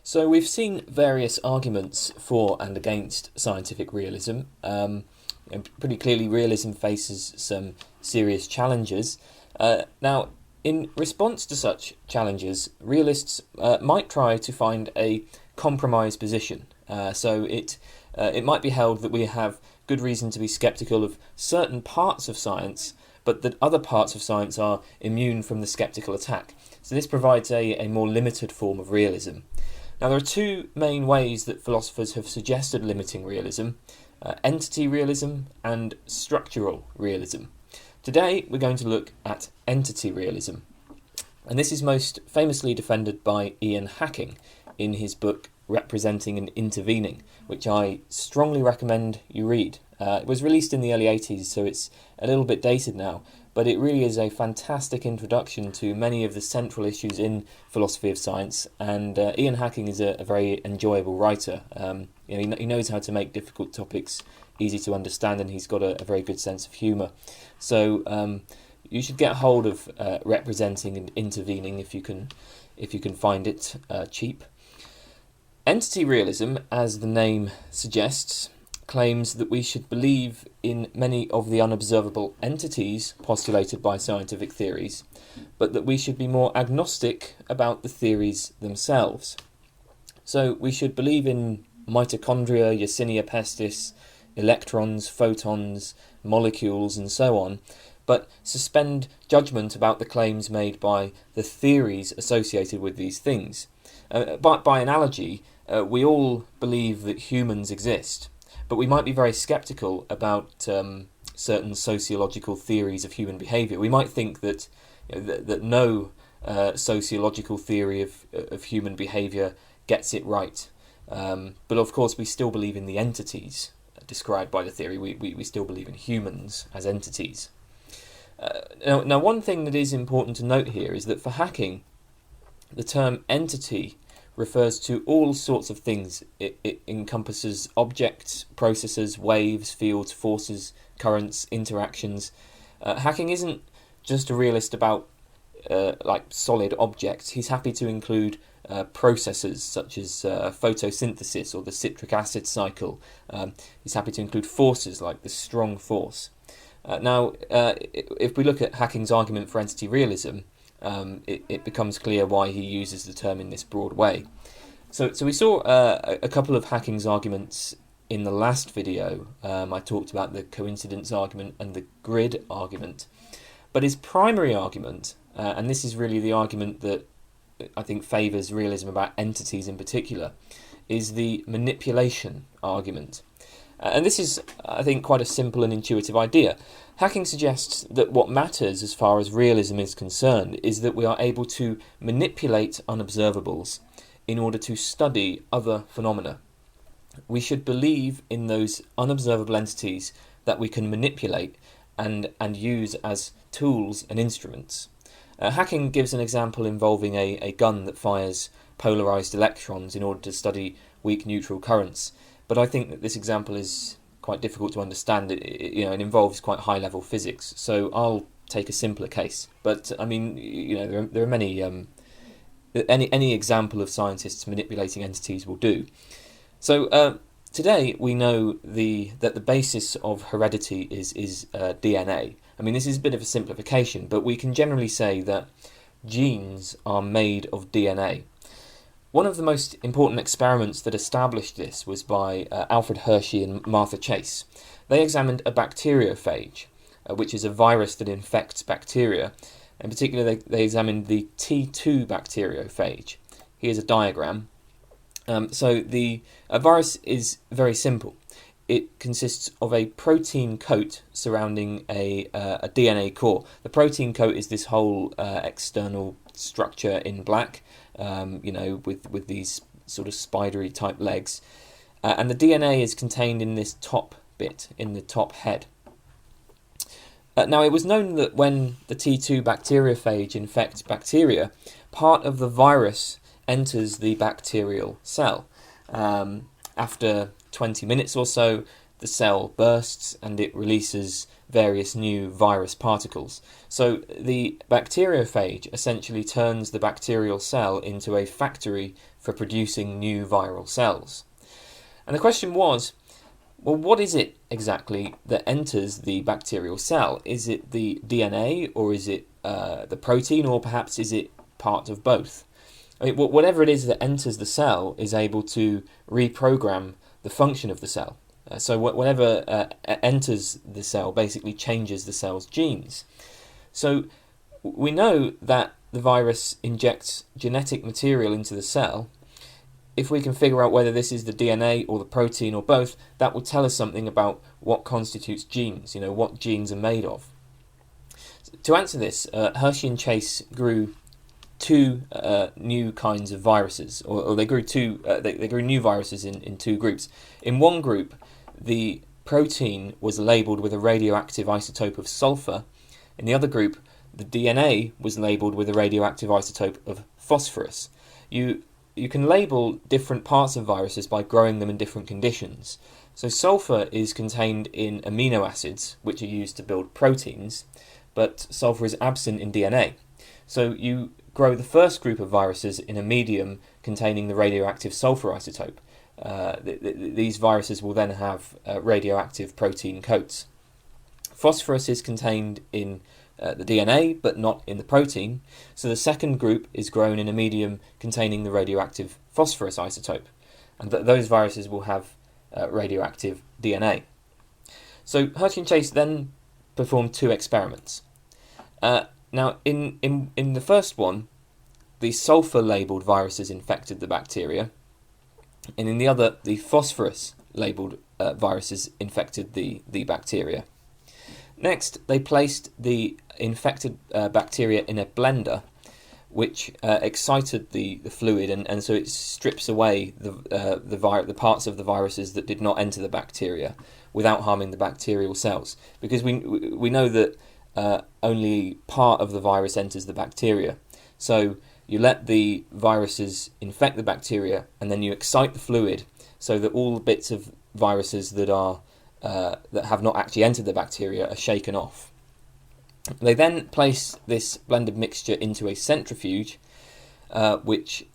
So we've seen various arguments for and against scientific realism. And pretty clearly, realism faces some serious challenges. Now, in response to such challenges, realists might try to find a compromise position. So it might be held that we have good reason to be sceptical of certain parts of science, but that other parts of science are immune from the sceptical attack. So this provides a more limited form of realism. Now, there are two main ways that philosophers have suggested limiting realism: entity realism and structural realism. Today, we're going to look at entity realism. And this is most famously defended by Ian Hacking in his book Representing and Intervening, which I strongly recommend you read. It was released in the early 80s, so it's a little bit dated now, but it really is a fantastic introduction to many of the central issues in philosophy of science, and Ian Hacking is a very enjoyable writer. He knows how to make difficult topics easy to understand, and he's got a very good sense of humour. So you should get hold of Representing and Intervening if you can find it cheap. Entity realism, as the name suggests, claims that we should believe in many of the unobservable entities postulated by scientific theories, but that we should be more agnostic about the theories themselves. So we should believe in mitochondria, Yersinia pestis, electrons, photons, molecules, and so on, but suspend judgment about the claims made by the theories associated with these things. By analogy, we all believe that humans exist, but we might be very sceptical about certain sociological theories of human behaviour. We might think that that no sociological theory of human behaviour gets it right. But of course, we still believe in the entities described by the theory. We still believe in humans as entities. Now, one thing that is important to note here is that for Hacking, the term entity refers to all sorts of things. It encompasses objects, processes, waves, fields, forces, currents, interactions. Hacking isn't just a realist about like solid objects. He's happy to include processes such as photosynthesis or the citric acid cycle. He's happy to include forces like the strong force. Now, if we look at Hacking's argument for entity realism, it becomes clear why he uses the term in this broad way. So we saw a couple of Hacking's arguments in the last video. I talked about the coincidence argument and the grid argument. But his primary argument, and this is really the argument that I think favours realism about entities in particular, is the manipulation argument. And this is, I think, quite a simple and intuitive idea. Hacking suggests that what matters as far as realism is concerned is that we are able to manipulate unobservables in order to study other phenomena. We should believe in those unobservable entities that we can manipulate and use as tools and instruments. Hacking gives an example involving a gun that fires polarised electrons in order to study weak neutral currents. But I think that this example is quite difficult to understand. It involves quite high-level physics. So I'll take a simpler case. But I mean, there are many. Any example of scientists manipulating entities will do. So today we know that the basis of heredity is DNA. I mean, this is a bit of a simplification, but we can generally say that genes are made of DNA. One of the most important experiments that established this was by Alfred Hershey and Martha Chase. They examined a bacteriophage, which is a virus that infects bacteria. In particular, they examined the T2 bacteriophage. Here's a diagram. So the virus is very simple. It consists of a protein coat surrounding a DNA core. The protein coat is this whole external structure in black, with these sort of spidery type legs. And the DNA is contained in this top bit, in the top head. Now, it was known that when the T2 bacteriophage infects bacteria, part of the virus enters the bacterial cell. After 20 minutes or so, the cell bursts and it releases various new virus particles. So the bacteriophage essentially turns the bacterial cell into a factory for producing new viral cells. And the question was, well, what is it exactly that enters the bacterial cell? Is it the DNA, or is it the protein, or perhaps is it part of both? I mean, whatever it is that enters the cell is able to reprogram the function of the cell. So whatever enters the cell basically changes the cell's genes. So we know that the virus injects genetic material into the cell. If we can figure out whether this is the DNA or the protein or both, that will tell us something about what constitutes genes, what genes are made of. To answer this, Hershey and Chase grew two new kinds of viruses, or they grew they grew new viruses in two groups. In one group, the protein was labelled with a radioactive isotope of sulfur. In the other group, the DNA was labelled with a radioactive isotope of phosphorus. You can label different parts of viruses by growing them in different conditions. So sulfur is contained in amino acids, which are used to build proteins, but sulfur is absent in DNA. So you grow the first group of viruses in a medium containing the radioactive sulfur isotope. These viruses will then have radioactive protein coats. Phosphorus is contained in the DNA, but not in the protein. So the second group is grown in a medium containing the radioactive phosphorus isotope. And those viruses will have radioactive DNA. So Hershey and Chase then performed two experiments. Now, in the first one, the sulfur-labelled viruses infected the bacteria, and in the other, the phosphorus-labelled viruses infected the bacteria. Next, they placed the infected bacteria in a blender, which excited the fluid, and so it strips away the parts of the viruses that did not enter the bacteria without harming the bacterial cells. Because we know that only part of the virus enters the bacteria. So you let the viruses infect the bacteria, and then you excite the fluid so that all the bits of viruses that have not actually entered the bacteria are shaken off. They then place this blended mixture into a centrifuge, which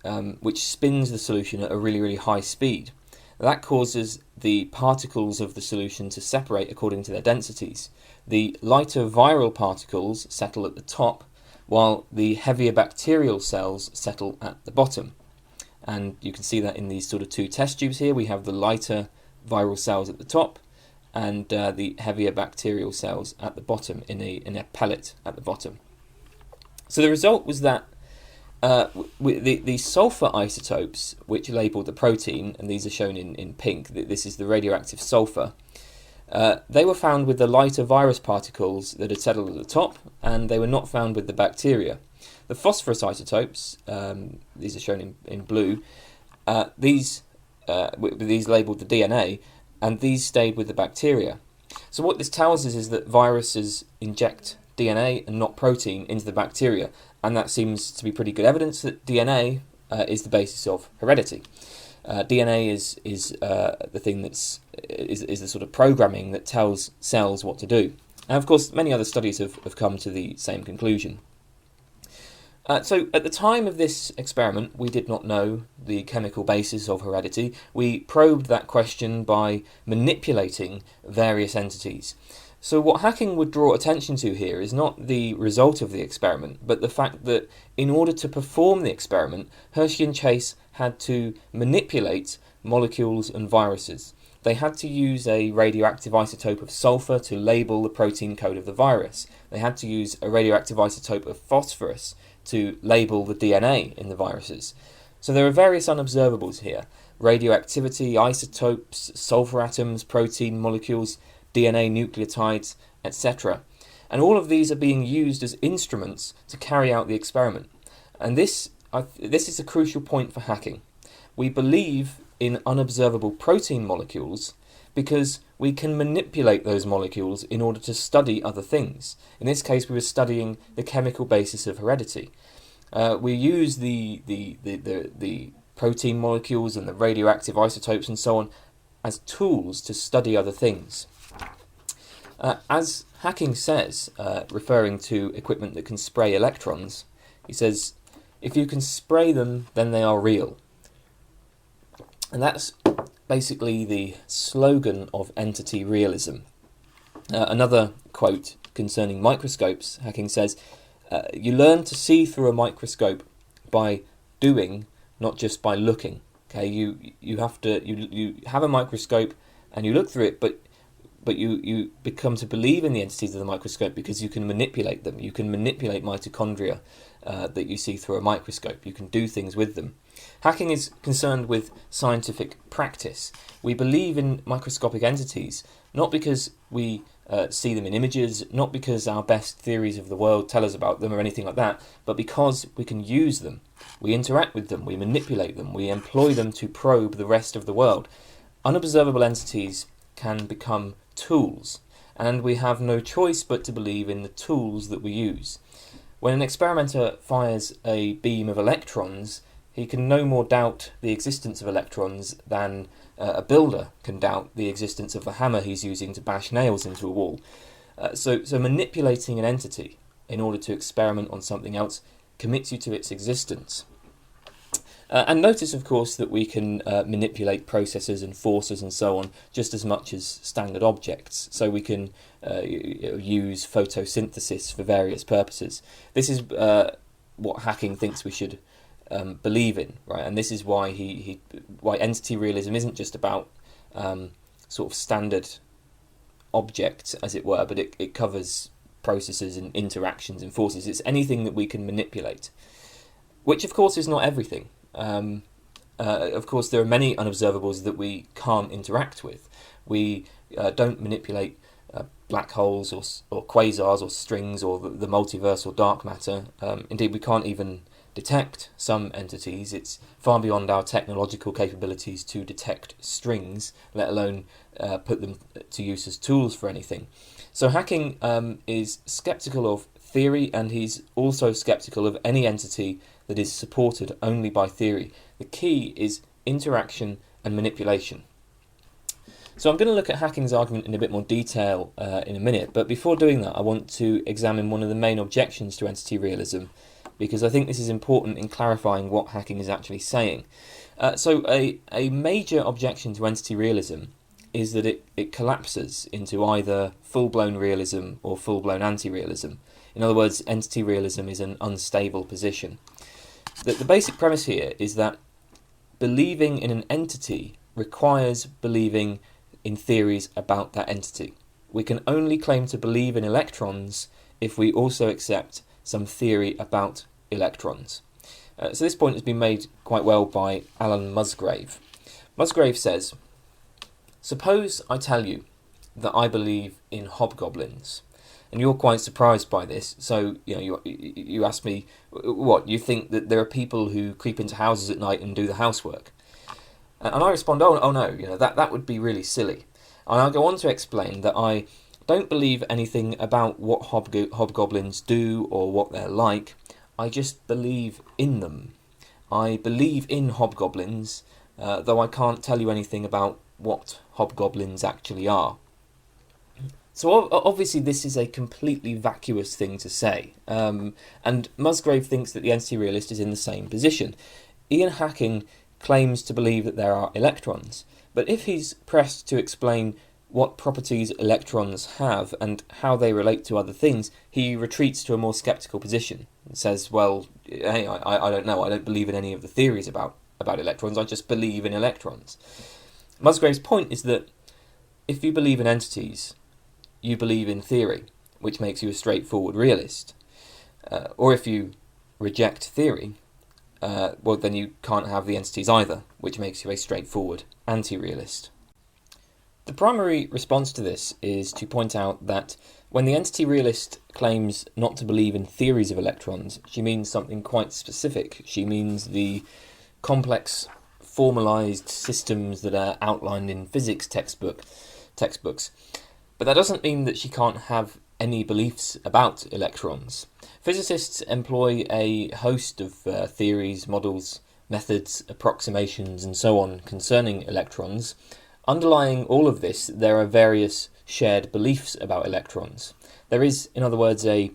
spins the solution at a really, really high speed. That causes the particles of the solution to separate according to their densities. The lighter viral particles settle at the top, while the heavier bacterial cells settle at the bottom. And you can see that in these sort of two test tubes here. We have the lighter viral cells at the top, and the heavier bacterial cells at the bottom in a pellet at the bottom. So the result was that the sulfur isotopes, which labelled the protein, and these are shown in pink, this is the radioactive sulfur, they were found with the lighter virus particles that had settled at the top, and they were not found with the bacteria. The phosphorus isotopes, these are shown in blue, these labelled the DNA, and these stayed with the bacteria. So what this tells us is that viruses inject DNA and not protein into the bacteria, and that seems to be pretty good evidence that DNA is the basis of heredity. DNA is the thing is the sort of programming that tells cells what to do. And of course, many other studies have come to the same conclusion. So at the time of this experiment, we did not know the chemical basis of heredity. We probed that question by manipulating various entities. So what hacking would draw attention to here is not the result of the experiment, but the fact that in order to perform the experiment, Hershey and Chase had to manipulate molecules and viruses. They had to use a radioactive isotope of sulfur to label the protein code of the virus. They had to use a radioactive isotope of phosphorus to label the DNA in the viruses. So there are various unobservables here: radioactivity, isotopes, sulfur atoms, protein molecules, DNA nucleotides, etc. And all of these are being used as instruments to carry out the experiment. And this is a crucial point for hacking. We believe in unobservable protein molecules because we can manipulate those molecules in order to study other things. In this case, we were studying the chemical basis of heredity. We use the protein molecules and the radioactive isotopes and so on as tools to study other things. As Hacking says, referring to equipment that can spray electrons, he says, "If you can spray them, then they are real. And that's basically the slogan of entity realism. Another quote concerning microscopes, Hacking says, you learn to see through a microscope by doing, not just by looking. Okay, you have a microscope and you look through it, but you become to believe in the entities of the microscope because you can manipulate them. You can manipulate mitochondria that you see through a microscope. You can do things with them. Hacking is concerned with scientific practice. We believe in microscopic entities, not because we see them in images, not because our best theories of the world tell us about them or anything like that, but because we can use them. We interact with them, we manipulate them, we employ them to probe the rest of the world. Unobservable entities can become tools, and we have no choice but to believe in the tools that we use. When an experimenter fires a beam of electrons, he can no more doubt the existence of electrons than a builder can doubt the existence of the hammer he's using to bash nails into a wall. So manipulating an entity in order to experiment on something else commits you to its existence. And notice, of course, that we can manipulate processes and forces and so on just as much as standard objects. So we can use photosynthesis for various purposes. This is what Hacking thinks we should believe in, right? And this is why why entity realism isn't just about sort of standard objects, as it were, but it covers processes and interactions and forces. It's anything that we can manipulate, which of course is not everything. Of course, there are many unobservables that we can't interact with. We don't manipulate black holes or quasars or strings or the multiverse or dark matter. Indeed, we can't even detect some entities. It's far beyond our technological capabilities to detect strings, let alone put them to use as tools for anything. So Hacking is skeptical of theory, and he's also skeptical of any entity that is supported only by theory. The key is interaction and manipulation. So I'm going to look at Hacking's argument in a bit more detail in a minute, but before doing that I want to examine one of the main objections to entity realism, because I think this is important in clarifying what Hacking is actually saying. So a major objection to entity realism is that it collapses into either full-blown realism or full-blown anti-realism. In other words, entity realism is an unstable position. The basic premise here is that believing in an entity requires believing in theories about that entity. We can only claim to believe in electrons if we also accept some theory about electrons. So this point has been made quite well by Alan Musgrave. Musgrave says, suppose I tell you that I believe in hobgoblins, and you're quite surprised by this. So you ask me, what, you think that there are people who creep into houses at night and do the housework? And I respond, oh no, that would be really silly. And I'll go on to explain that I don't believe anything about what hobgoblins do or what they're like. I just believe in them. I believe in hobgoblins, though I can't tell you anything about what hobgoblins actually are. So obviously this is a completely vacuous thing to say, and Musgrave thinks that the entity realist is in the same position. Ian Hacking claims to believe that there are electrons, but if he's pressed to explain what properties electrons have and how they relate to other things, he retreats to a more sceptical position and says, well, hey, I don't know, I don't believe in any of the theories about electrons, I just believe in electrons. Musgrave's point is that if you believe in entities, you believe in theory, which makes you a straightforward realist. Or if you reject theory, well, then you can't have the entities either, which makes you a straightforward anti-realist. The primary response to this is to point out that when the entity realist claims not to believe in theories of electrons, she means something quite specific. She means the complex, formalized systems that are outlined in physics textbooks. But that doesn't mean that she can't have any beliefs about electrons. Physicists employ a host of theories, models, methods, approximations, and so on concerning electrons. Underlying all of this, there are various shared beliefs about electrons. There is, in other words, a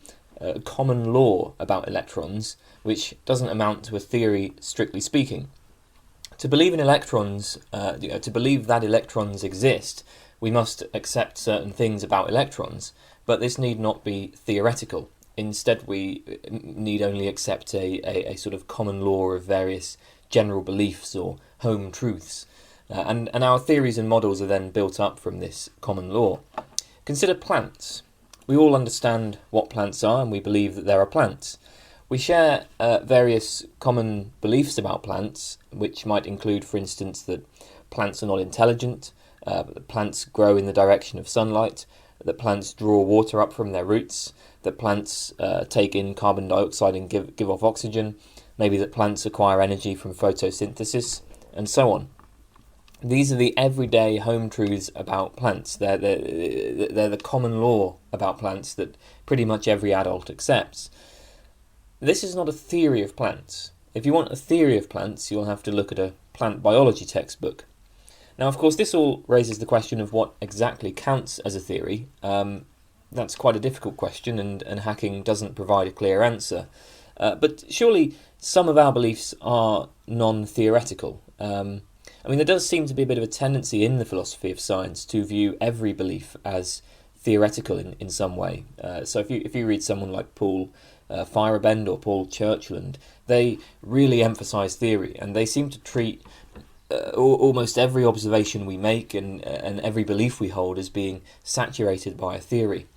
common law about electrons, which doesn't amount to a theory, strictly speaking. To believe in electrons, to believe that electrons exist, we must accept certain things about electrons, but this need not be theoretical. Instead, we need only accept a sort of common law of various general beliefs or home truths. And our theories and models are then built up from this common law. Consider plants. We all understand what plants are, and we believe that there are plants. We share various common beliefs about plants, which might include, for instance, that plants are not intelligent, that plants grow in the direction of sunlight, that plants draw water up from their roots, that plants take in carbon dioxide and give off oxygen, maybe that plants acquire energy from photosynthesis, and so on. These are the everyday home truths about plants. They're the common law about plants that pretty much every adult accepts. This is not a theory of plants. If you want a theory of plants, you'll have to look at a plant biology textbook. Now, of course, this all raises the question of what exactly counts as a theory. That's quite a difficult question, and hacking doesn't provide a clear answer. But surely some of our beliefs are non-theoretical. There does seem to be a bit of a tendency in the philosophy of science to view every belief as theoretical in some way. So if you read someone like Paul Feyerabend or Paul Churchland, they really emphasise theory, and they seem to treat almost every observation we make and every belief we hold as being saturated by a theory.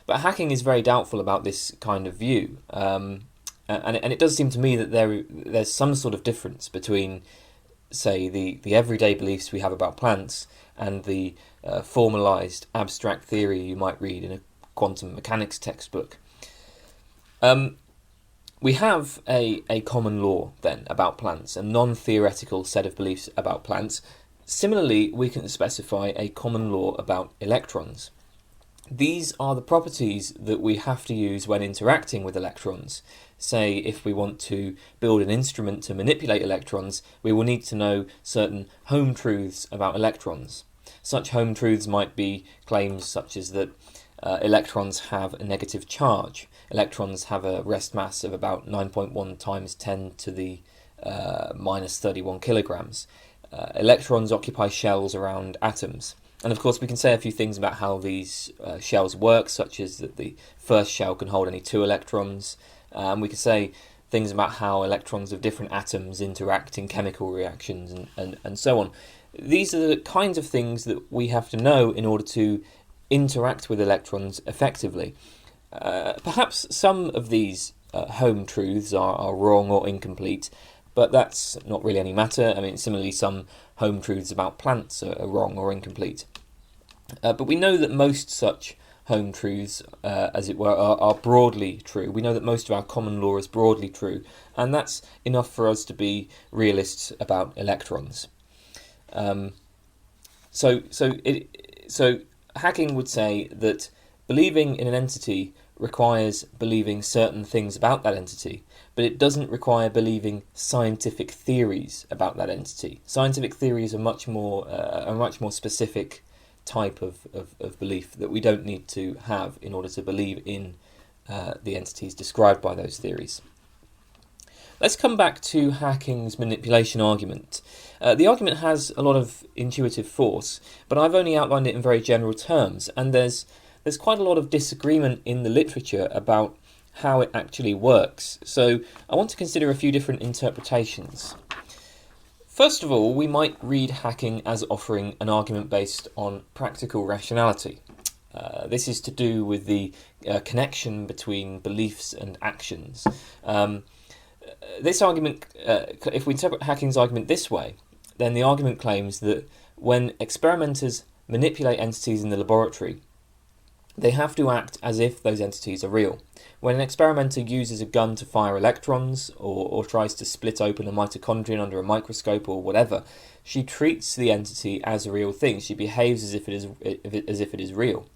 But hacking is very doubtful about this kind of view, and it does seem to me that there's some sort of difference between, say, the everyday beliefs we have about plants and the formalised abstract theory you might read in a quantum mechanics textbook. We have a common law, then, about plants, a non-theoretical set of beliefs about plants. Similarly, we can specify a common law about electrons. These are the properties that we have to use when interacting with electrons. Say, if we want to build an instrument to manipulate electrons, we will need to know certain home truths about electrons. Such home truths might be claims such as that electrons have a negative charge. Electrons have a rest mass of about 9.1 times 10 to the minus 31 kilograms. Electrons occupy shells around atoms. And of course we can say a few things about how these shells work, such as that the first shell can hold only 2 electrons. We can say things about how electrons of different atoms interact in chemical reactions and so on. These are the kinds of things that we have to know in order to interact with electrons effectively. Perhaps some of these home truths are wrong or incomplete, but that's not really any matter. Similarly, some home truths about plants are wrong or incomplete. But we know that most such home truths, as it were, are broadly true. We know that most of our common law is broadly true, and that's enough for us to be realists about electrons. So hacking would say that believing in an entity requires believing certain things about that entity, but it doesn't require believing scientific theories about that entity. Scientific theories are much more specific type of belief that we don't need to have in order to believe in the entities described by those theories. Let's come back to Hacking's manipulation argument. The argument has a lot of intuitive force, but I've only outlined it in very general terms, and there's quite a lot of disagreement in the literature about how it actually works. So I want to consider a few different interpretations. First of all, we might read Hacking as offering an argument based on practical rationality. This is to do with the connection between beliefs and actions. This argument, if we interpret Hacking's argument this way, then the argument claims that when experimenters manipulate entities in the laboratory, they have to act as if those entities are real. When an experimenter uses a gun to fire electrons or tries to split open a mitochondrion under a microscope or whatever, she treats the entity as a real thing. She behaves as if it is real.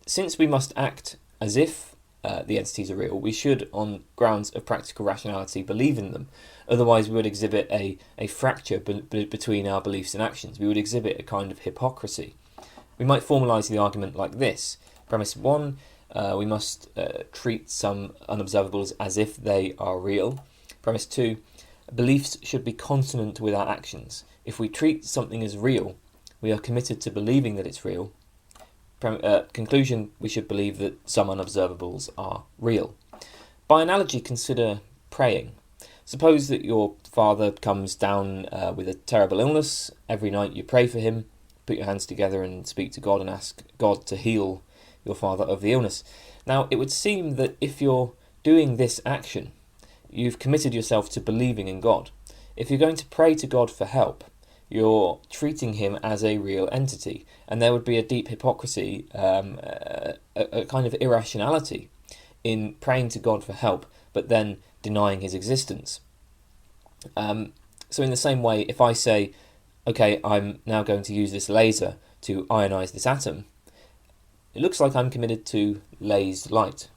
Since we must act as if the entities are real, we should, on grounds of practical rationality, believe in them. Otherwise, we would exhibit a fracture between our beliefs and actions. We would exhibit a kind of hypocrisy. We might formalise the argument like this. Premise 1, we must treat some unobservables as if they are real. Premise 2, Beliefs should be consonant with our actions. If we treat something as real, we are committed to believing that it's real. Conclusion, we should believe that some unobservables are real. By analogy, consider praying. Suppose that your father comes down with a terrible illness. Every night you pray for him, put your hands together and speak to God and ask God to heal your father of the illness. Now, it would seem that if you're doing this action, you've committed yourself to believing in God. If you're going to pray to God for help, you're treating him as a real entity, and there would be a deep hypocrisy, a kind of irrationality in praying to God for help, but then denying his existence. So in the same way, if I say, okay, I'm now going to use this laser to ionize this atom, it looks like I'm committed to lased light.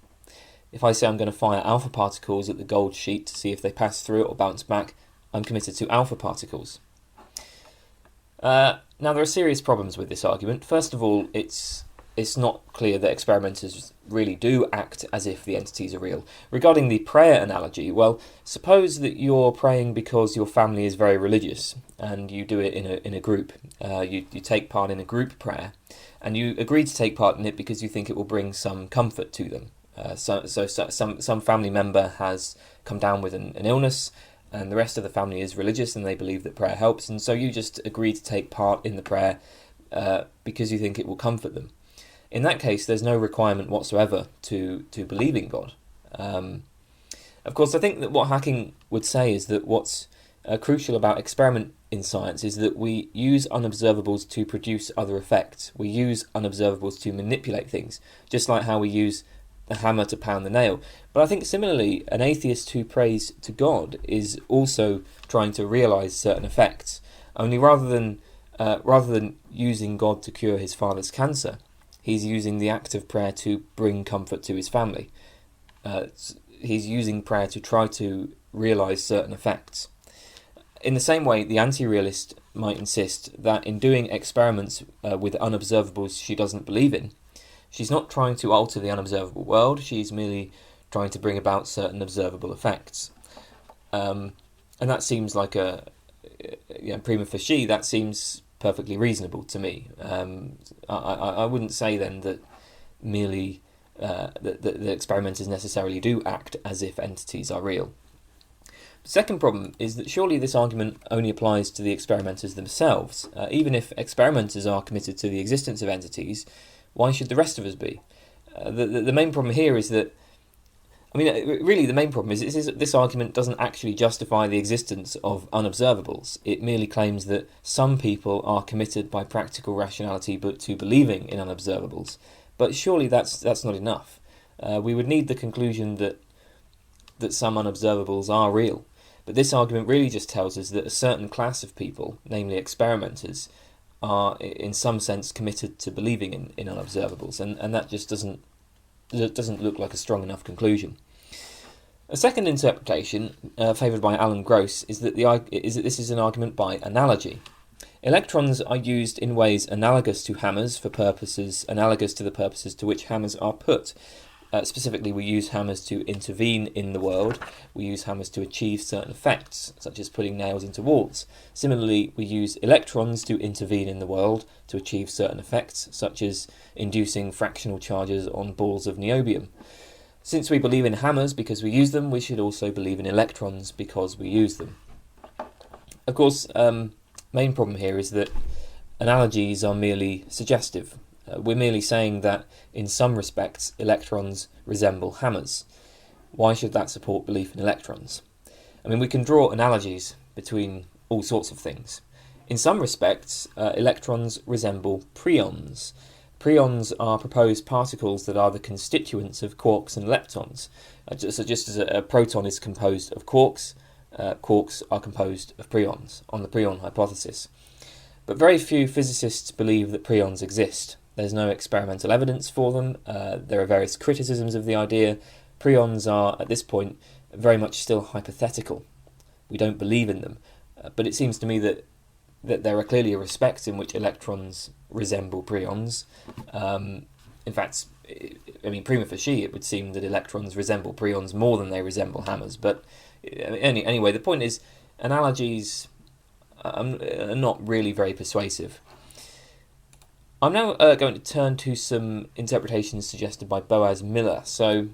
If I say I'm going to fire alpha particles at the gold sheet to see if they pass through it or bounce back, I'm committed to alpha particles. Now, there are serious problems with this argument. First of all, it's not clear that experimenters really do act as if the entities are real. Regarding the prayer analogy, well, suppose that you're praying because your family is very religious and you do it in a group. You take part in a group prayer, and you agree to take part in it because you think it will bring some comfort to them. So some family member has come down with an illness, and the rest of the family is religious and they believe that prayer helps, and so you just agree to take part in the prayer because you think it will comfort them. In that case, there's no requirement whatsoever to believe in God. Of course, I think that what Hacking would say is that what's crucial about experiment in science is that we use unobservables to produce other effects. We use unobservables to manipulate things, just like how we use the hammer to pound the nail. But I think similarly, an atheist who prays to God is also trying to realise certain effects. Only rather than using God to cure his father's cancer, he's using the act of prayer to bring comfort to his family. He's using prayer to try to realise certain effects. In the same way, the anti-realist might insist that in doing experiments with unobservables she doesn't believe in, she's not trying to alter the unobservable world, she's merely trying to bring about certain observable effects. And that seems like prima facie, that seems perfectly reasonable to me. I wouldn't say then that merely that the experimenters necessarily do act as if entities are real. The second problem is that surely this argument only applies to the experimenters themselves. Even if experimenters are committed to the existence of entities, why should the rest of us be? The main problem here is that, really the main problem is this argument doesn't actually justify the existence of unobservables. It merely claims that some people are committed by practical rationality but to believing in unobservables. But surely that's not enough. We would need the conclusion that some unobservables are real. But this argument really just tells us that a certain class of people, namely experimenters, are in some sense committed to believing in unobservables, and that just doesn't look like a strong enough conclusion. A second interpretation, favoured by Alan Gross, is that this is an argument by analogy. Electrons are used in ways analogous to hammers for purposes analogous to the purposes to which hammers are put. Specifically, we use hammers to intervene in the world. We use hammers to achieve certain effects, such as putting nails into walls. Similarly, we use electrons to intervene in the world to achieve certain effects, such as inducing fractional charges on balls of niobium. Since we believe in hammers because we use them, we should also believe in electrons because we use them. Of course, main problem here is that analogies are merely suggestive. We're merely saying that, in some respects, electrons resemble hammers. Why should that support belief in electrons? We can draw analogies between all sorts of things. In some respects, electrons resemble preons. Preons are proposed particles that are the constituents of quarks and leptons. So just as a proton is composed of quarks, quarks are composed of preons, on the preon hypothesis. But very few physicists believe that preons exist. There's no experimental evidence for them. There are various criticisms of the idea. Preons are, at this point, very much still hypothetical. We don't believe in them. But it seems to me that there are clearly respects in which electrons resemble preons. In fact, prima facie, it would seem that electrons resemble preons more than they resemble hammers. But anyway, the point is, analogies are not really very persuasive. I'm now going to turn to some interpretations suggested by Boaz Miller. So,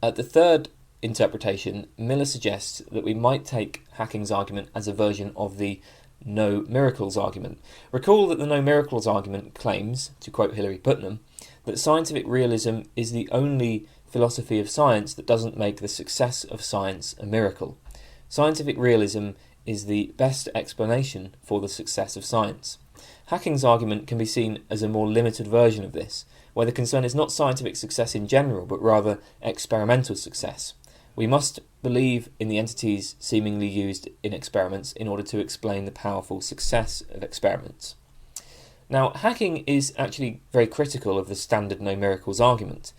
the third interpretation, Miller suggests that we might take Hacking's argument as a version of the no miracles argument. Recall that the no miracles argument claims, to quote Hilary Putnam, that scientific realism is the only philosophy of science that doesn't make the success of science a miracle. Scientific realism is the best explanation for the success of science. Hacking's argument can be seen as a more limited version of this, where the concern is not scientific success in general, but rather experimental success. We must believe in the entities seemingly used in experiments in order to explain the powerful success of experiments. Now, Hacking is actually very critical of the standard no miracles argument.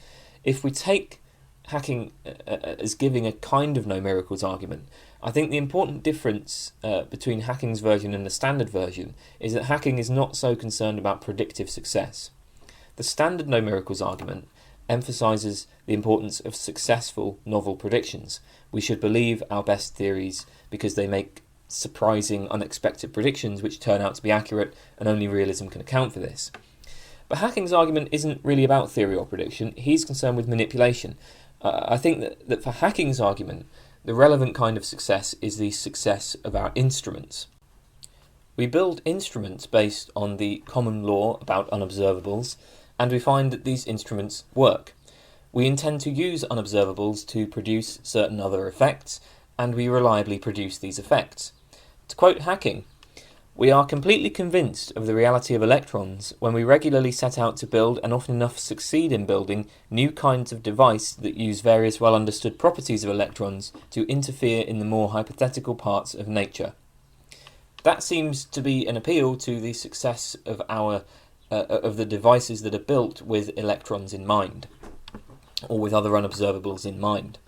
If we take Hacking as giving a kind of no miracles argument, I think the important difference between Hacking's version and the standard version is that Hacking is not so concerned about predictive success. The standard no miracles argument emphasises the importance of successful novel predictions. We should believe our best theories because they make surprising, unexpected predictions which turn out to be accurate, and only realism can account for this. But Hacking's argument isn't really about theory or prediction. He's concerned with manipulation. I think that for Hacking's argument, the relevant kind of success is the success of our instruments. We build instruments based on the common law about unobservables, and we find that these instruments work. We intend to use unobservables to produce certain other effects, and we reliably produce these effects. To quote Hacking, "We are completely convinced of the reality of electrons when we regularly set out to build, and often enough succeed in building, new kinds of device that use various well-understood properties of electrons to interfere in the more hypothetical parts of nature." That seems to be an appeal to the success of of the devices that are built with electrons in mind, or with other unobservables in mind.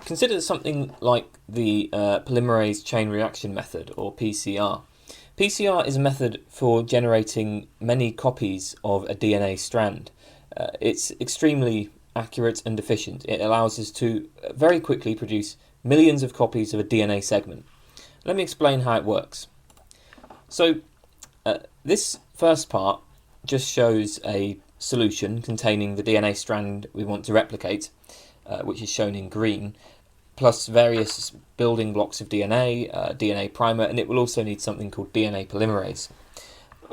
Consider something like the polymerase chain reaction method, or PCR. PCR is a method for generating many copies of a DNA strand. It's extremely accurate and efficient. It allows us to very quickly produce millions of copies of a DNA segment. Let me explain how it works. So, this first part just shows a solution containing the DNA strand we want to replicate, which is shown in green, plus various building blocks of DNA, DNA primer, and it will also need something called DNA polymerase.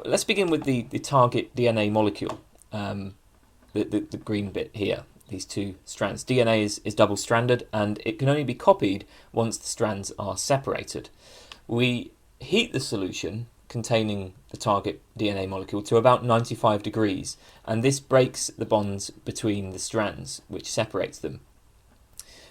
Let's begin with the target DNA molecule, the green bit here, these two strands. DNA is double-stranded, and it can only be copied once the strands are separated. We heat the solution containing the target DNA molecule to about 95 degrees, and this breaks the bonds between the strands, which separates them.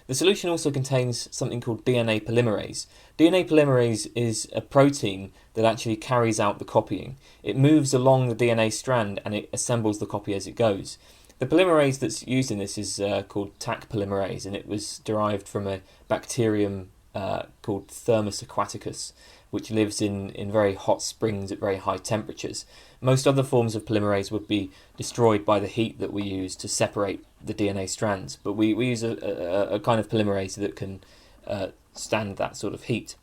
The solution also contains something called DNA polymerase. DNA polymerase is a protein that actually carries out the copying. It moves along the DNA strand and it assembles the copy as it goes. The polymerase that's used in this is called Taq polymerase, and it was derived from a bacterium called Thermus aquaticus, which lives in very hot springs at very high temperatures. Most other forms of polymerase would be destroyed by the heat that we use to separate the DNA strands, but we use a kind of polymerase that can stand that sort of heat.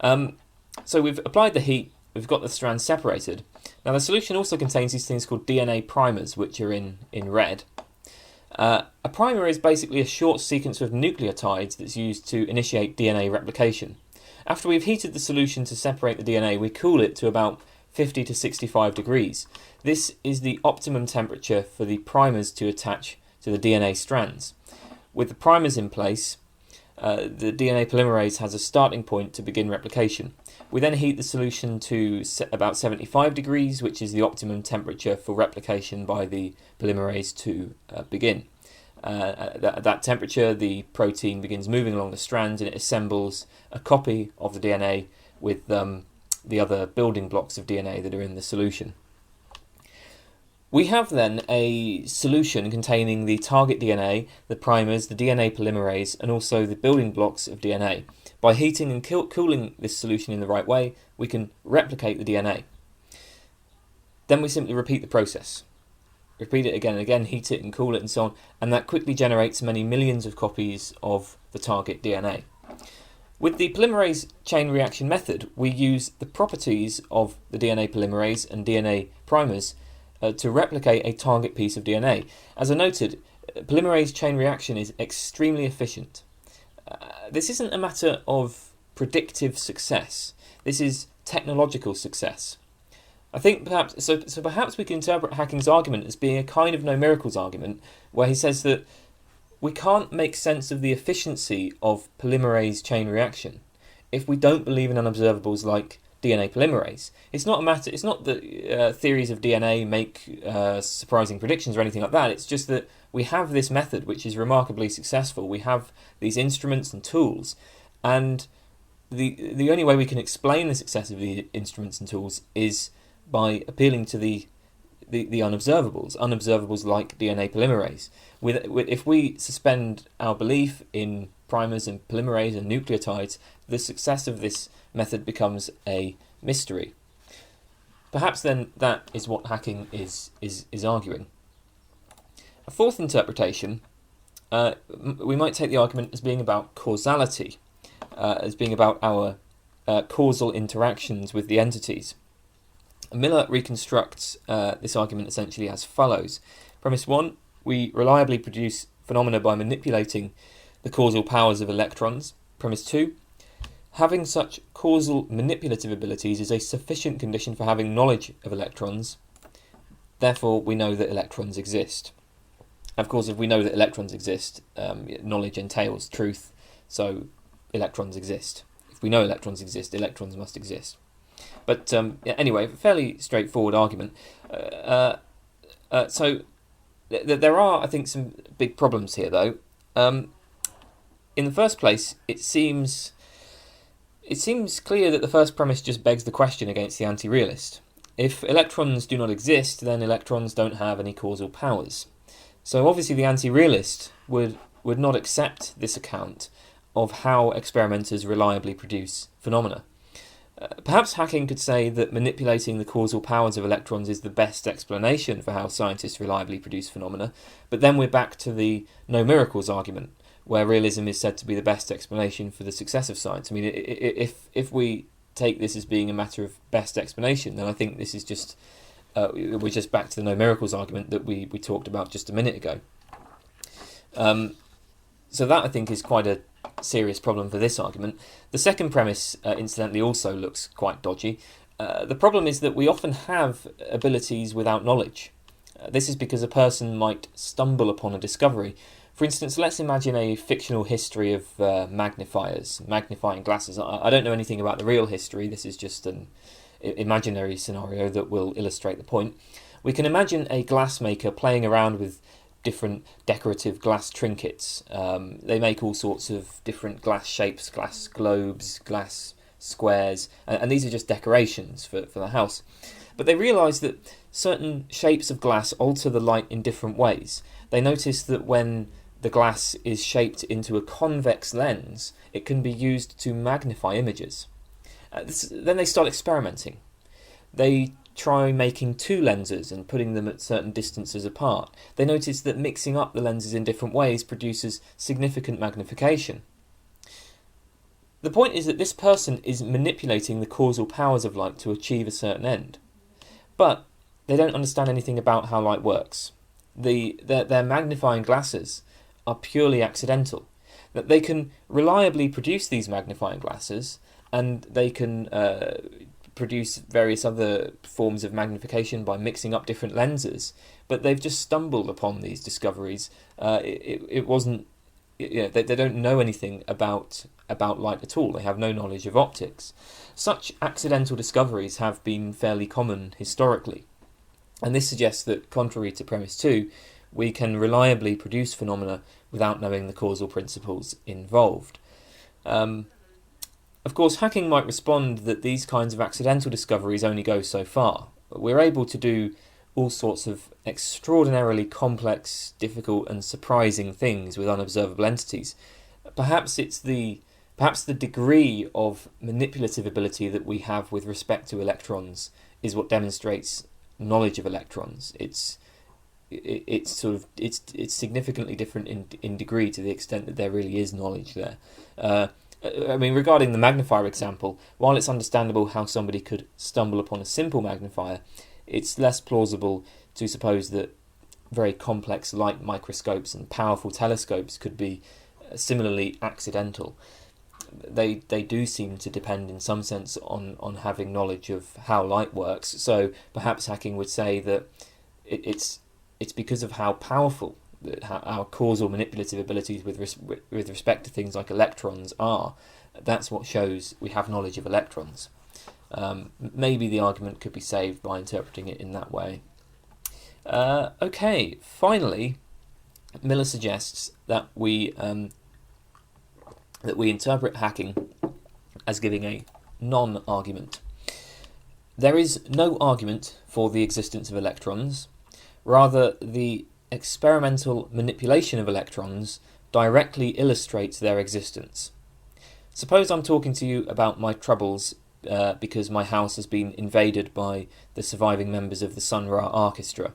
So we've applied the heat, we've got the strands separated. Now the solution also contains these things called DNA primers, which are in red. A primer is basically a short sequence of nucleotides that's used to initiate DNA replication. After we've heated the solution to separate the DNA, we cool it to about 50 to 65 degrees. This is the optimum temperature for the primers to attach to the DNA strands. With the primers in place, the DNA polymerase has a starting point to begin replication. We then heat the solution to about 75 degrees, which is the optimum temperature for replication by the polymerase to begin. At that temperature, the protein begins moving along the strands and it assembles a copy of the DNA with the other building blocks of DNA that are in the solution. We have then a solution containing the target DNA, the primers, the DNA polymerase, and also the building blocks of DNA. By heating and cooling this solution in the right way, we can replicate the DNA. Then we simply repeat the process. Repeat it again and again, heat it and cool it and so on, and that quickly generates many millions of copies of the target DNA. With the polymerase chain reaction method, we use the properties of the DNA polymerase and DNA primers to replicate a target piece of DNA. As I noted, polymerase chain reaction is extremely efficient. This isn't a matter of predictive success. This is technological success. I think perhaps we can interpret Hacking's argument as being a kind of no miracles argument, where he says that we can't make sense of the efficiency of polymerase chain reaction if we don't believe in unobservables like DNA polymerase. It's not that theories of DNA make surprising predictions or anything like that. It's just that we have this method which is remarkably successful. We have these instruments and tools, and the only way we can explain the success of the instruments and tools is by appealing to the unobservables like DNA polymerase. If we suspend our belief in primers and polymerase and nucleotides, the success of this method becomes a mystery. Perhaps then that is what Hacking is arguing. A fourth interpretation, we might take the argument as being about causality, as being about our causal interactions with the entities. Miller reconstructs this argument essentially as follows. Premise 1, we reliably produce phenomena by manipulating the causal powers of electrons. Premise 2, having such causal manipulative abilities is a sufficient condition for having knowledge of electrons. Therefore, we know that electrons exist. Of course, if we know that electrons exist, knowledge entails truth, so electrons exist. If we know electrons exist, electrons must exist. But anyway, fairly straightforward argument. So there are, I think, some big problems here, though. In the first place, it seems clear that the first premise just begs the question against the anti-realist. If electrons do not exist, then electrons don't have any causal powers. So obviously the anti-realist would not accept this account of how experimenters reliably produce phenomena. Perhaps Hacking could say that manipulating the causal powers of electrons is the best explanation for how scientists reliably produce phenomena, but then we're back to the no miracles argument, where realism is said to be the best explanation for the success of science. I mean, if we take this as being a matter of best explanation, then I think this is just we're just back to the no miracles argument that we talked about just a minute ago. So that, I think, is quite a serious problem for this argument. The second premise, incidentally, also looks quite dodgy. The problem is that we often have abilities without knowledge. This is because a person might stumble upon a discovery. For instance, let's imagine a fictional history of magnifying glasses. I don't know anything about the real history. This is just an imaginary scenario that will illustrate the point. We can imagine a glassmaker playing around with different decorative glass trinkets. They make all sorts of different glass shapes, glass globes, glass squares, and these are just decorations for the house. But they realise that certain shapes of glass alter the light in different ways. They notice that when the glass is shaped into a convex lens, it can be used to magnify images. Then they start experimenting. They try making two lenses and putting them at certain distances apart. They notice that mixing up the lenses in different ways produces significant magnification. The point is that this person is manipulating the causal powers of light to achieve a certain end. But they don't understand anything about how light works. Their magnifying glasses are purely accidental. That they can reliably produce these magnifying glasses, and they can produce various other forms of magnification by mixing up different lenses, but they've just stumbled upon these discoveries. It wasn't, they don't know anything about light at all. They have no knowledge of optics. Such accidental discoveries have been fairly common historically, and this suggests that, contrary to premise 2, we can reliably produce phenomena without knowing the causal principles involved. Of course, Hacking might respond that these kinds of accidental discoveries only go so far. We're able to do all sorts of extraordinarily complex, difficult and surprising things with unobservable entities. Perhaps the degree of manipulative ability that we have with respect to electrons is what demonstrates knowledge of electrons. It's significantly different in degree to the extent that there really is knowledge there. Regarding the magnifier example, while it's understandable how somebody could stumble upon a simple magnifier, it's less plausible to suppose that very complex light microscopes and powerful telescopes could be similarly accidental. They do seem to depend in some sense on having knowledge of how light works. So perhaps hacking would say that it's because of how powerful our causal manipulative abilities with respect to things like electrons are. That's what shows we have knowledge of electrons. Maybe the argument could be saved by interpreting it in that way. Okay, finally, Miller suggests that we interpret hacking as giving a non-argument. There is no argument for the existence of electrons. Rather, the experimental manipulation of electrons directly illustrates their existence. Suppose I'm talking to you about my troubles because my house has been invaded by the surviving members of the Sun Ra Orchestra.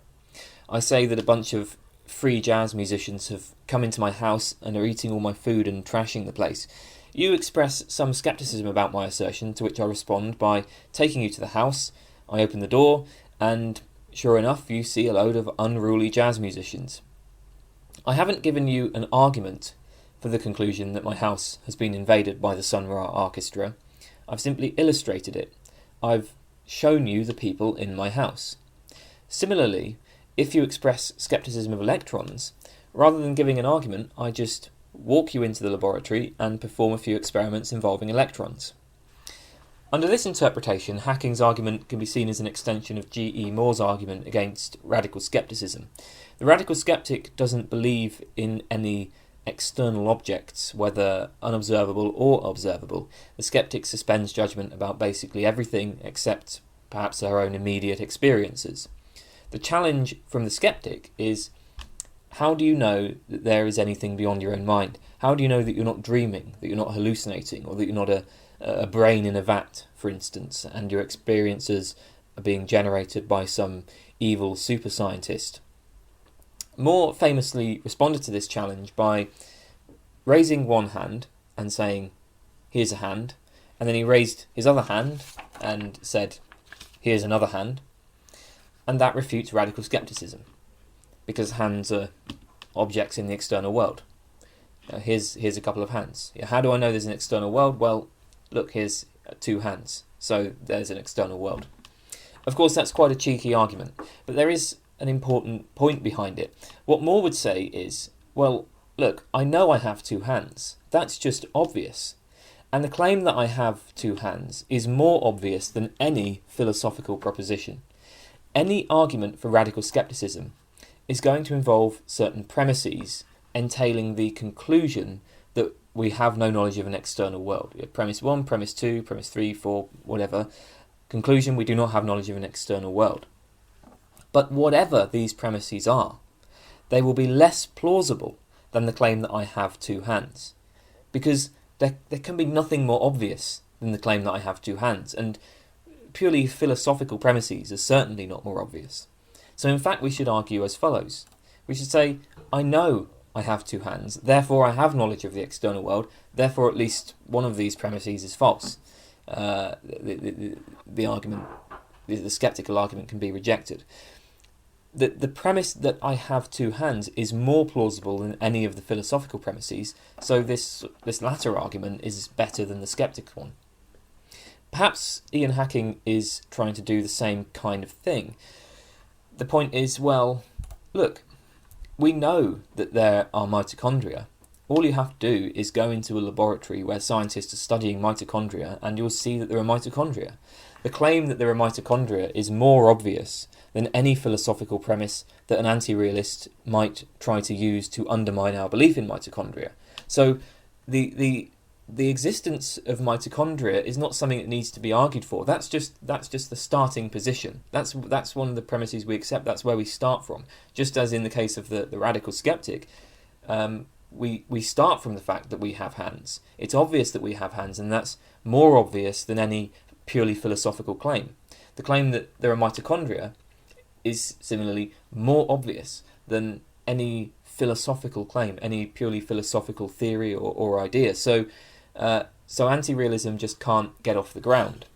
I say that a bunch of free jazz musicians have come into my house and are eating all my food and trashing the place. You express some skepticism about my assertion, to which I respond by taking you to the house. I open the door, and sure enough, you see a load of unruly jazz musicians. I haven't given you an argument for the conclusion that my house has been invaded by the Sun Ra Orchestra. I've simply illustrated it. I've shown you the people in my house. Similarly, if you express skepticism of electrons, rather than giving an argument, I just walk you into the laboratory and perform a few experiments involving electrons. Under this interpretation, Hacking's argument can be seen as an extension of G.E. Moore's argument against radical skepticism. The radical skeptic doesn't believe in any external objects, whether unobservable or observable. The skeptic suspends judgment about basically everything except perhaps their own immediate experiences. The challenge from the skeptic is, how do you know that there is anything beyond your own mind? How do you know that you're not dreaming, that you're not hallucinating, or that you're not a brain in a vat, for instance, and your experiences are being generated by some evil super scientist? Moore famously responded to this challenge by raising one hand and saying, "Here's a hand," and then he raised his other hand and said, "Here's another hand," and that refutes radical skepticism, because hands are objects in the external world. Here's a couple of hands. How do I know there's an external world? Well, look, here's two hands, so there's an external world. Of course, that's quite a cheeky argument, but there is an important point behind it. What Moore would say is, well, look, I know I have two hands. That's just obvious. And the claim that I have two hands is more obvious than any philosophical proposition. Any argument for radical skepticism is going to involve certain premises entailing the conclusion that we have no knowledge of an external world. Premise 1, premise 2, premise 3, 4, whatever. Conclusion, we do not have knowledge of an external world. But whatever these premises are, they will be less plausible than the claim that I have two hands. Because there can be nothing more obvious than the claim that I have two hands, and purely philosophical premises are certainly not more obvious. So in fact we should argue as follows. We should say, I know I have two hands, therefore I have knowledge of the external world, therefore at least one of these premises is false. The argument, the skeptical argument can be rejected. The premise that I have two hands is more plausible than any of the philosophical premises, so this latter argument is better than the skeptic one. Perhaps Ian Hacking is trying to do the same kind of thing. The point is, well, look, we know that there are mitochondria. All you have to do is go into a laboratory where scientists are studying mitochondria and you'll see that there are mitochondria. The claim that there are mitochondria is more obvious than any philosophical premise that an anti-realist might try to use to undermine our belief in mitochondria. So the existence of mitochondria is not something that needs to be argued for. That's just the starting position. That's one of the premises we accept. That's where we start from. Just as in the case of the radical skeptic, we start from the fact that we have hands. It's obvious that we have hands, and that's more obvious than any purely philosophical claim. The claim that there are mitochondria is similarly more obvious than any philosophical claim, any purely philosophical theory or idea. So So anti-realism just can't get off the ground.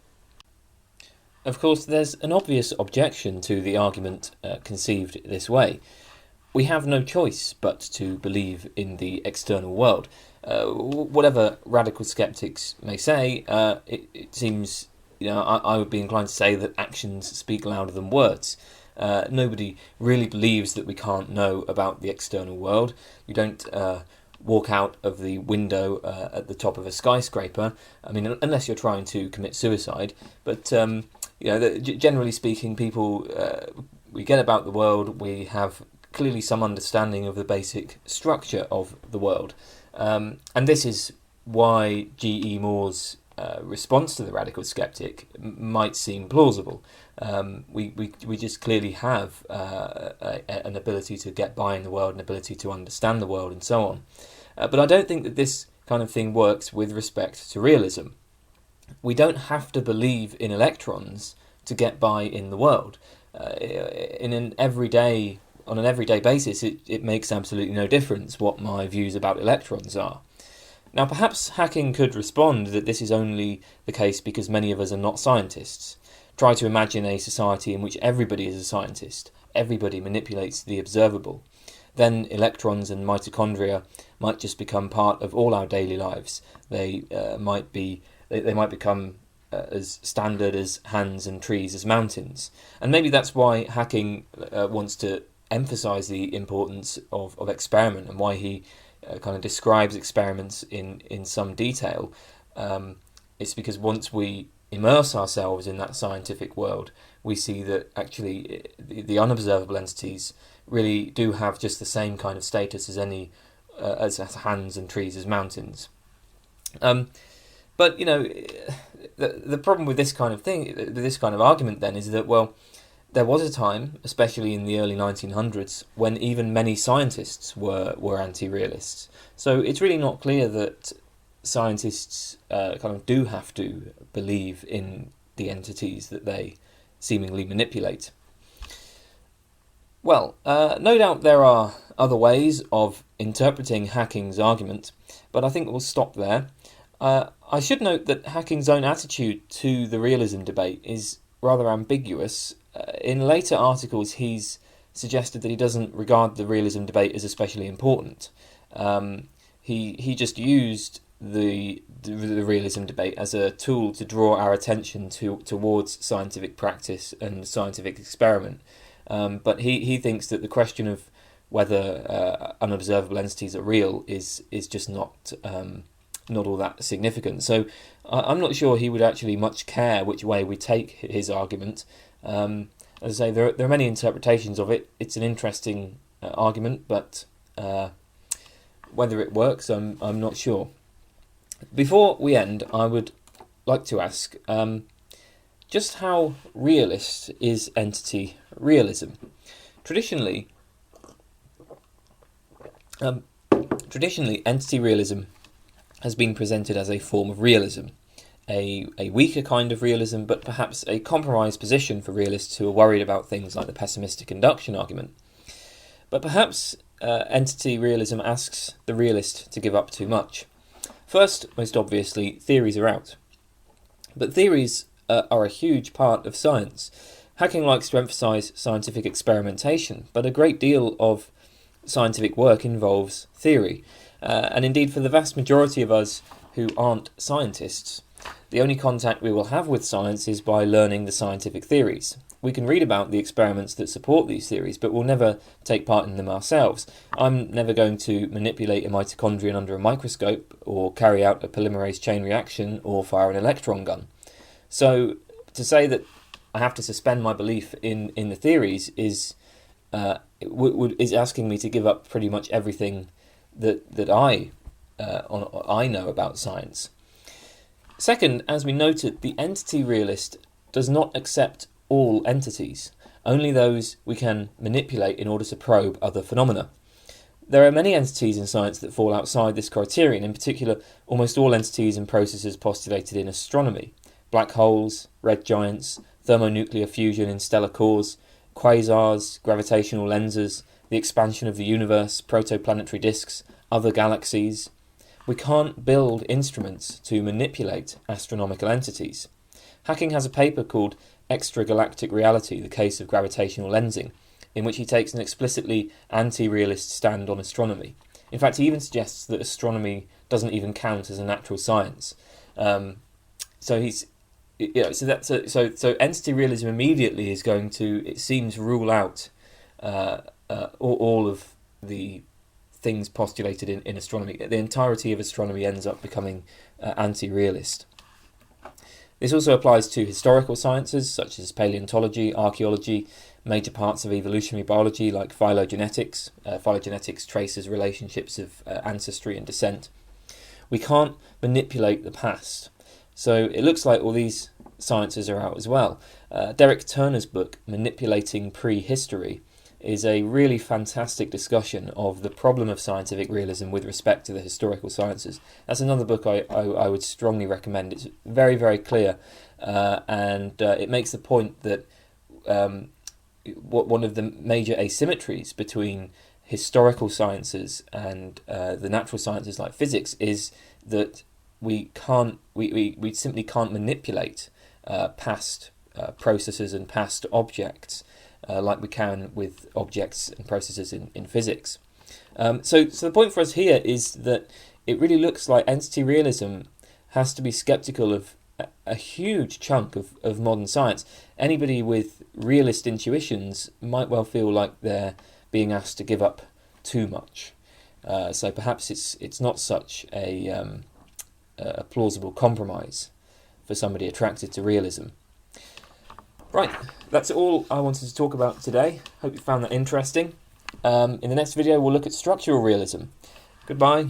Of course, there's an obvious objection to the argument conceived this way. We have no choice but to believe in the external world. Whatever radical skeptics may say, it seems, I would be inclined to say that actions speak louder than words. Nobody really believes that we can't know about the external world. You don't walk out of the window at the top of a skyscraper. I mean, unless you're trying to commit suicide. But generally speaking, people we get about the world. We have clearly some understanding of the basic structure of the world, and this is why G.E. Moore's response to the radical skeptic might seem plausible. We just clearly have an ability to get by in the world, an ability to understand the world, and so on. But I don't think that this kind of thing works with respect to realism. We don't have to believe in electrons to get by in the world. On an everyday basis, it makes absolutely no difference what my views about electrons are. Now, perhaps hacking could respond that this is only the case because many of us are not scientists. Try to imagine a society in which everybody is a scientist, everybody manipulates the observable. Then electrons and mitochondria might just become part of all our daily lives. They might become as standard as hands and trees as mountains. And maybe that's why hacking wants to emphasize the importance of experiment, and why he kind of describes experiments in some detail. It's because once we immerse ourselves in that scientific world, we see that actually the unobservable entities really do have just the same kind of status as any as hands and trees as mountains. But the problem with this kind of thing, this kind of argument, then, is that, well, there was a time, especially in the early 1900s, when even many scientists were anti-realists. So it's really not clear that scientists kind of do have to believe in the entities that they seemingly manipulate. Well, no doubt there are other ways of interpreting Hacking's argument, but I think we'll stop there. I should note that Hacking's own attitude to the realism debate is rather ambiguous. In later articles, he's suggested that he doesn't regard the realism debate as especially important. He just used the realism debate as a tool to draw our attention towards scientific practice and scientific experiment. But he thinks that the question of whether unobservable entities are real is just not all that significant. So I'm not sure he would actually much care which way we take his argument. As I say, there are many interpretations of it. It's an interesting argument, but whether it works, I'm not sure. Before we end, I would like to ask just how realist is entity realism? Traditionally, entity realism has been presented as a form of realism, a weaker kind of realism, but perhaps a compromised position for realists who are worried about things like the pessimistic induction argument. But perhaps entity realism asks the realist to give up too much. First, most obviously, theories are out. But theories are a huge part of science. Hacking likes to emphasise scientific experimentation, but a great deal of scientific work involves theory. And indeed, for the vast majority of us who aren't scientists, the only contact we will have with science is by learning the scientific theories. We can read about the experiments that support these theories, but we'll never take part in them ourselves. I'm never going to manipulate a mitochondrion under a microscope, or carry out a polymerase chain reaction, or fire an electron gun. So to say that I have to suspend my belief in the theories is asking me to give up pretty much everything that I know about science. Second, as we noted, the entity realist does not accept all entities, only those we can manipulate in order to probe other phenomena. There are many entities in science that fall outside this criterion, in particular almost all entities and processes postulated in astronomy: black holes, red giants, thermonuclear fusion in stellar cores, quasars, gravitational lenses, the expansion of the universe, protoplanetary disks, other galaxies. we can't build instruments to manipulate astronomical entities. Hacking has a paper called Extragalactic Reality, the Case of Gravitational Lensing, in which he takes an explicitly anti-realist stand on astronomy. In fact, he even suggests that astronomy doesn't even count as a natural science. So entity realism immediately is going to, it seems, rule out all of the things postulated in astronomy. The entirety of astronomy ends up becoming anti-realist. This also applies to historical sciences such as paleontology, archaeology, major parts of evolutionary biology like phylogenetics. Phylogenetics traces relationships of ancestry and descent. We can't manipulate the past. So it looks like all these sciences are out as well. Derek Turner's book, Manipulating Prehistory, is a really fantastic discussion of the problem of scientific realism with respect to the historical sciences. That's another book I would strongly recommend. It's very, very clear, and it makes the point that one of the major asymmetries between historical sciences and the natural sciences like physics is that we simply can't manipulate past processes and past objects like we can with objects and processes in physics. So the point for us here is that it really looks like entity realism has to be skeptical of a huge chunk of modern science. Anybody with realist intuitions might well feel like they're being asked to give up too much. So perhaps it's not such a plausible compromise for somebody attracted to realism. Right, that's all I wanted to talk about today. Hope you found that interesting. In the next video we'll look at structural realism. Goodbye.